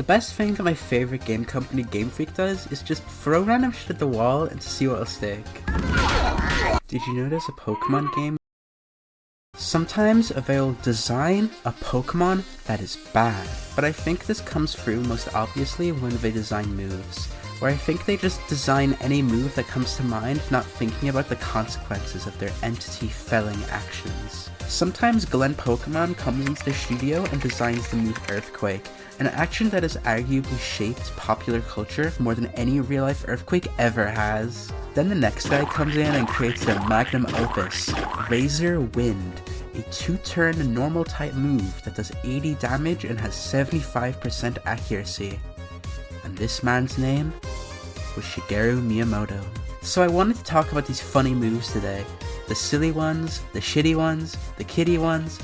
best thing that my favorite game company Game Freak does is just throw random shit at the wall and to see what'll stick. Did you know there's a Pokemon game? Sometimes they'll design a Pokemon that is bad, but I think this comes through most obviously when they design moves, where I think they just design any move that comes to mind, not thinking about the consequences of their entity-felling actions. Sometimes Glen Pokemon comes into their studio and designs the move Earthquake, an action that has arguably shaped popular culture more than any real-life earthquake ever has. Then the next guy comes in and creates their magnum opus, Razor Wind, a 2-turn normal type move that does 80 damage and has 75% accuracy. And this man's name was Shigeru Miyamoto. So I wanted to talk about these funny moves today. The silly ones, the shitty ones, the kiddie ones.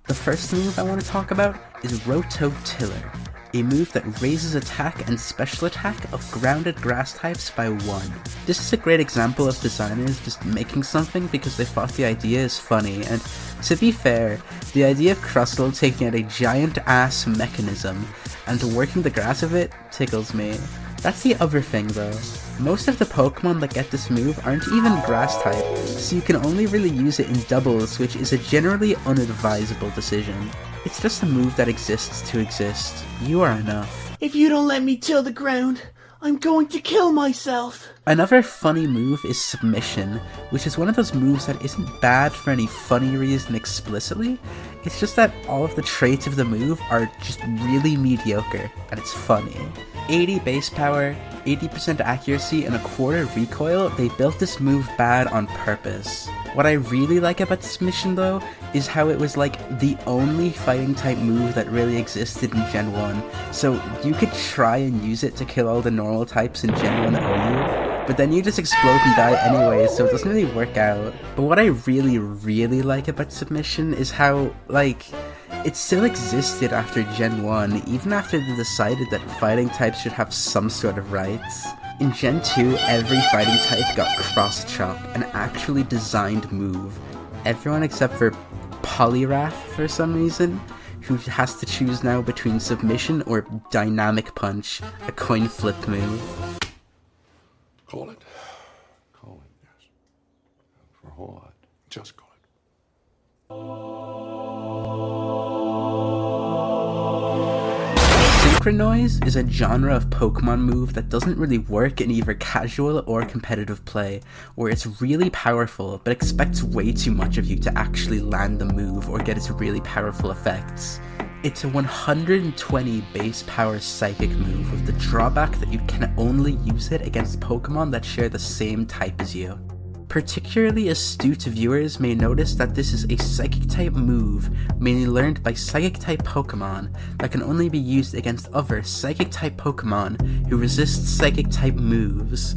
The first move I want to talk about is Rototiller, a move that raises attack and special attack of grounded grass types by 1. This is a great example of designers just making something because they thought the idea is funny, and to be fair, the idea of Crustle taking out a giant ass mechanism and working the grass of it tickles me. That's the other thing though. Most of the Pokemon that get this move aren't even grass type, so you can only really use it in doubles, which is a generally unadvisable decision. It's just a move that exists to exist. You are enough. If you don't let me till the ground, I'm going to kill myself. Another funny move is Submission, which is one of those moves that isn't bad for any funny reason explicitly. It's just that all of the traits of the move are just really mediocre, and it's funny. 80 base power, 80% accuracy, and a quarter recoil, they built this move bad on purpose. What I really like about Submission though, is how it was like the only fighting type move that really existed in Gen 1, so you could try and use it to kill all the normal types in Gen 1 OU, but then you just explode and die anyway, so it doesn't really work out. But what I really like about Submission is how, like, it still existed after Gen 1, even after they decided that fighting types should have some sort of rights. In Gen 2, every fighting type got Cross Chop, an actually designed move. Everyone except for Poliwrath for some reason, who has to choose now between Submission or Dynamic Punch, a coin flip move. Call it. Call it, yes. For a whole lot. Just call it. Synchronoise is a genre of Pokemon move that doesn't really work in either casual or competitive play, where it's really powerful but expects way too much of you to actually land the move or get its really powerful effects. It's a 120 base power psychic move with the drawback that you can only use it against Pokemon that share the same type as you. Particularly astute viewers may notice that this is a Psychic-type move, mainly learned by Psychic-type Pokemon, that can only be used against other Psychic-type Pokemon who resist Psychic-type moves.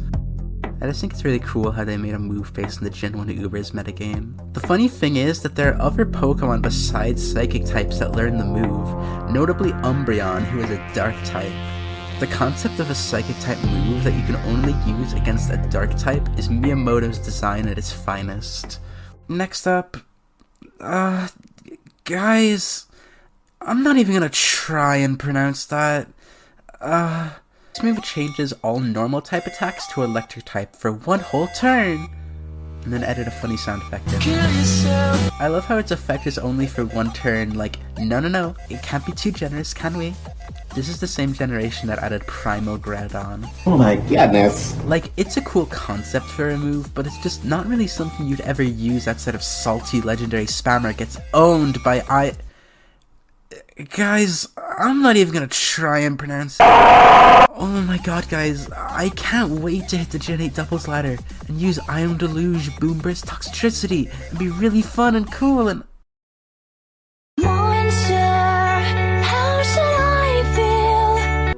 I just think it's really cool how they made a move based on the Gen 1 Ubers metagame. The funny thing is that there are other Pokemon besides Psychic types that learn the move, notably Umbreon, who is a Dark type. The concept of a Psychic type move that you can only use against a Dark type is Miyamoto's design at its finest. Next up, guys, I'm not even gonna try and pronounce that. This move changes all normal type attacks to electric type for one whole turn, and then edit a funny sound effect in. I love how its effect is only for one turn, like, no, it can't be too generous, can we? This is the same generation that added Primal Groudon. Oh my goodness. Like, it's a cool concept for a move, but it's just not really something you'd ever use outside of salty legendary spammer gets owned by Guys, I'm not even gonna try and pronounce it. Oh my god, guys, I can't wait to hit the Gen 8 doubles ladder and use Ion Deluge, Boom Burst, Toxtricity, and be really fun and cool and...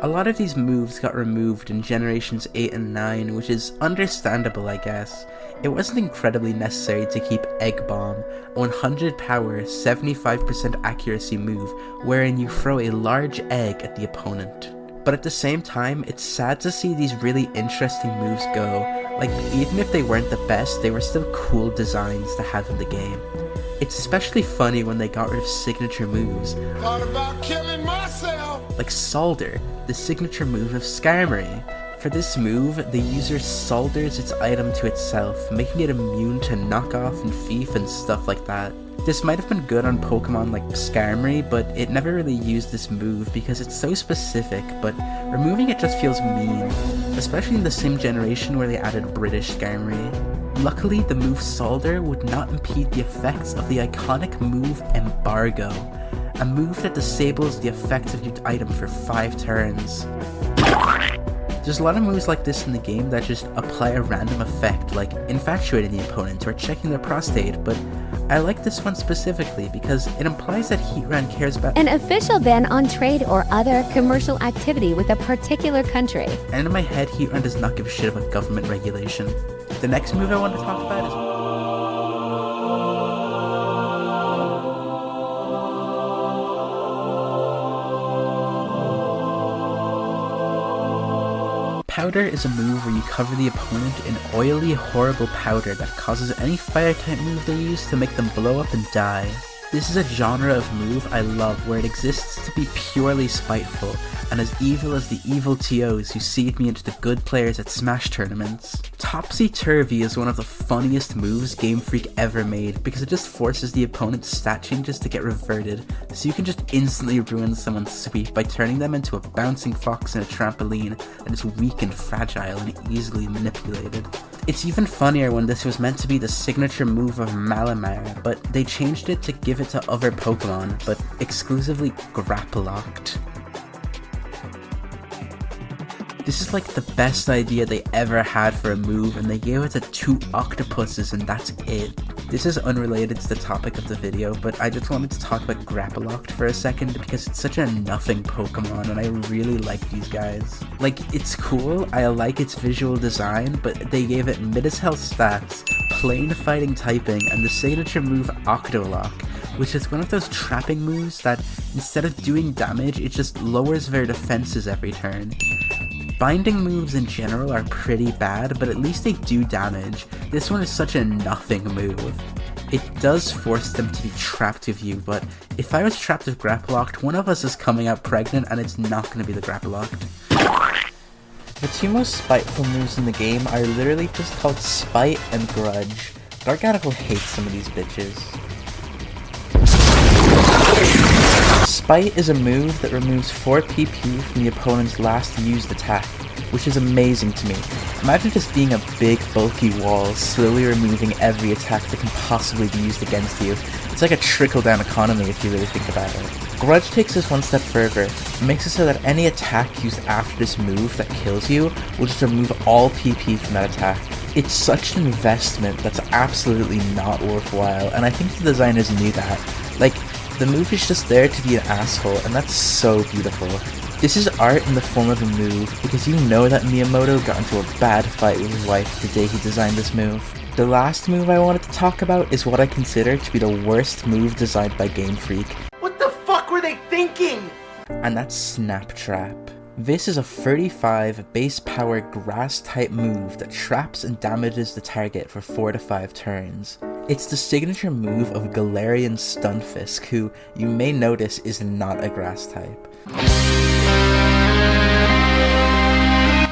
A lot of these moves got removed in generations 8 and 9, which is understandable, I guess. It wasn't incredibly necessary to keep Egg Bomb, a 100 power, 75% accuracy move wherein you throw a large egg at the opponent. But at the same time, it's sad to see these really interesting moves go. Like, even if they weren't the best, they were still cool designs to have in the game. It's especially funny when they got rid of signature moves, Thought about killing myself. like Solder, the signature move of Skarmory. For this move, the user solders its item to itself, making it immune to knockoff and thief and stuff like that. This might have been good on Pokemon like Skarmory, but it never really used this move because it's so specific, but removing it just feels mean, especially in the same generation where they added British Skarmory. Luckily, the move Solder would not impede the effects of the iconic move Embargo, a move that disables the effect of your item for 5 turns. There's a lot of moves like this in the game that just apply a random effect, like infatuating the opponent or checking their prostate, but I like this one specifically because it implies that Heatran cares about an official ban on trade or other commercial activity with a particular country. And in my head, Heatran does not give a shit about government regulation. The next move I want to talk about is Powder is a move where you cover the opponent in oily, horrible powder that causes any fire-type move they use to make them blow up and die. This is a genre of move I love where it exists to be purely spiteful, and as evil as the evil TOs who seed me into the good players at Smash tournaments. Topsy-Turvy is one of the funniest moves Game Freak ever made because it just forces the opponent's stat changes to get reverted, so you can just instantly ruin someone's sweep by turning them into a bouncing fox in a trampoline that is weak and fragile and easily manipulated. It's even funnier when this was meant to be the signature move of Malamar, but they changed it to give it to other Pokemon, but exclusively Graplocked. This is like the best idea they ever had for a move, and they gave it to 2 octopuses and that's it. This is unrelated to the topic of the video, but I just wanted to talk about Graplocked for a second because it's such a nothing Pokemon and I really like these guys. Like, it's cool, I like its visual design, but they gave it mid-as-hell stats, plain fighting typing, and the signature move Octolock, which is one of those trapping moves that instead of doing damage, it just lowers their defenses every turn. Binding moves in general are pretty bad, but at least they do damage. This one is such a nothing move. It does force them to be trapped with you, but if I was trapped with Graplocked, one of us is coming out pregnant and it's not going to be the Graplocked. The 2 most spiteful moves in the game are literally just called Spite and Grudge. Garganacl hates some of these bitches. Spite is a move that removes 4 PP from the opponent's last used attack, which is amazing to me. Imagine just being a big, bulky wall, slowly removing every attack that can possibly be used against you. It's like a trickle-down economy if you really think about it. Grudge takes this one step further, and makes it so that any attack used after this move that kills you will just remove all PP from that attack. It's such an investment that's absolutely not worthwhile, and I think the designers knew that. Like, the move is just there to be an asshole, and that's so beautiful. This is art in the form of a move, because you know that Miyamoto got into a bad fight with his wife the day he designed this move. The last move I wanted to talk about is what I consider to be the worst move designed by Game Freak. What the fuck were they thinking? And that's Snap Trap. This is a 35 base power grass type move that traps and damages the target for 4 to 5 turns. It's the signature move of Galarian Stunfisk, who you may notice is not a grass type.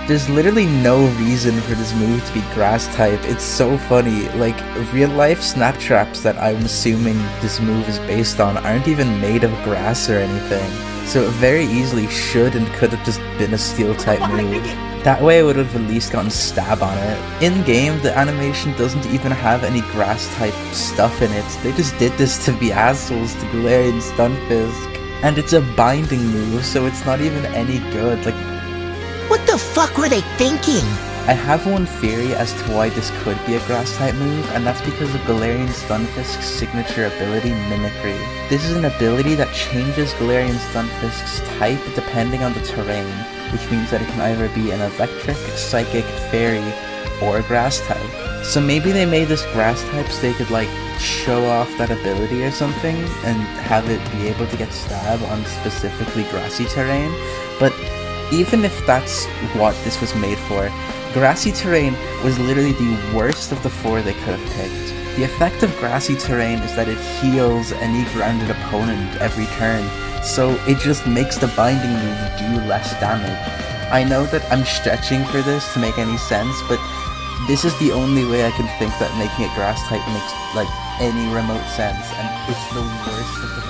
There's literally no reason for this move to be grass type. It's so funny. Like, real life snap traps that I'm assuming this move is based on aren't even made of grass or anything. So it very easily should and could have just been a steel type move. That way I would have at least gotten stab on it. In game, the animation doesn't even have any grass type stuff in it. They just did this to be assholes to Galarian Stunfisk. And it's a binding move, so it's not even any good. Like, what the fuck were they thinking? I have one theory as to why this could be a grass type move, and that's because of Galarian Stunfisk's signature ability, Mimicry. This is an ability that changes Galarian Stunfisk's type depending on the terrain, which means that it can either be an electric, psychic, fairy, or grass type. So maybe they made this grass type so they could like show off that ability or something and have it be able to get stab on specifically grassy terrain, but even if that's what this was made for, grassy terrain was literally the worst of the 4 they could have picked. The effect of grassy terrain is that it heals any grounded opponent every turn, so it just makes the binding move do less damage. I know that I'm stretching for this to make any sense, but this is the only way I can think that making it grass type makes like any remote sense, and it's the worst of the